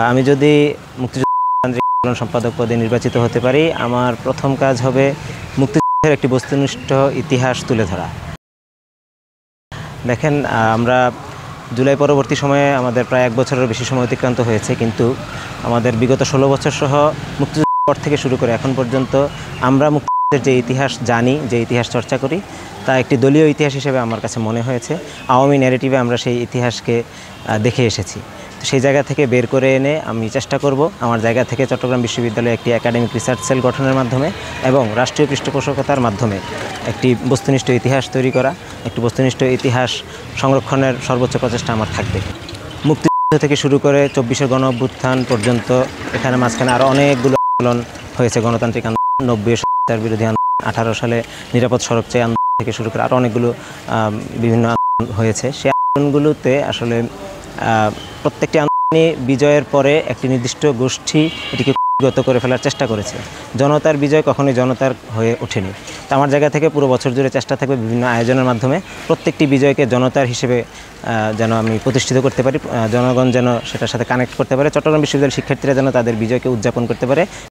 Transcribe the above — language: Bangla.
আমি যদি মুক্তিযুদ্ধ সম্পাদক পদে নির্বাচিত হতে পারি, আমার প্রথম কাজ হবে মুক্তিযুদ্ধের একটি বস্তুনিষ্ঠ ইতিহাস তুলে ধরা। দেখেন, আমরা জুলাই পরবর্তী সময়ে আমাদের প্রায় 1 বছরের বেশি সময় অতিক্রান্ত হয়েছে, কিন্তু আমাদের বিগত 16 বছর সহ মুক্তিযুদ্ধের পর থেকে শুরু করে এখন পর্যন্ত আমরা মুক্তিযুদ্ধের যে ইতিহাস জানি, যে ইতিহাস চর্চা করি, তা একটি দলীয় ইতিহাস হিসেবে আমার কাছে মনে হয়েছে। আওয়ামী ন্যারেটিভে আমরা সেই ইতিহাসকে দেখে এসেছি। সেই জায়গা থেকে বের করে এনে আমি চেষ্টা করব আমার জায়গা থেকে চট্টগ্রাম বিশ্ববিদ্যালয়ে একটি একাডেমিক রিসার্চ সেল গঠনের মাধ্যমে এবং রাষ্ট্রীয় পৃষ্ঠপোষকতার মাধ্যমে একটি বস্তুনিষ্ঠ ইতিহাস তৈরি করা, একটি বস্তুনিষ্ঠ ইতিহাস সংরক্ষণের সর্বোচ্চ প্রচেষ্টা আমার থাকবে। মুক্তিযুদ্ধ থেকে শুরু করে 24-এর গণ-অভ্যুত্থান পর্যন্ত এখানে মাঝখানে আরও অনেকগুলো আন্দোলন হয়েছে, গণতান্ত্রিক আন্দোলন, 90-এর সরকার বিরোধী আন্দোলন, 18 সালে নিরাপদ সড়ক চাই আন্দোলন থেকে শুরু করে আরও অনেকগুলো বিভিন্ন আন্দোলন হয়েছে। সেই আন্দোলনগুলোতে আসলে প্রত্যেকটি আন্দোলনে বিজয়ের পরে একটি নির্দিষ্ট গোষ্ঠী এটিকে কুক্ষিগত করে ফেলার চেষ্টা করেছে। জনতার বিজয় কখনোই জনতার হয়ে ওঠেনি। তো আমার জায়গা থেকে পুরো বছর জুড়ে চেষ্টা থাকবে বিভিন্ন আয়োজনের মাধ্যমে প্রত্যেকটি বিজয়কে জনতার হিসেবে যেন আমি প্রতিষ্ঠিত করতে পারি, জনগণ যেন সেটার সাথে কানেক্ট করতে পারে, চট্টগ্রাম বিশ্ববিদ্যালয়ের শিক্ষার্থীরা যেন তাদের বিজয়কে উদযাপন করতে পারে।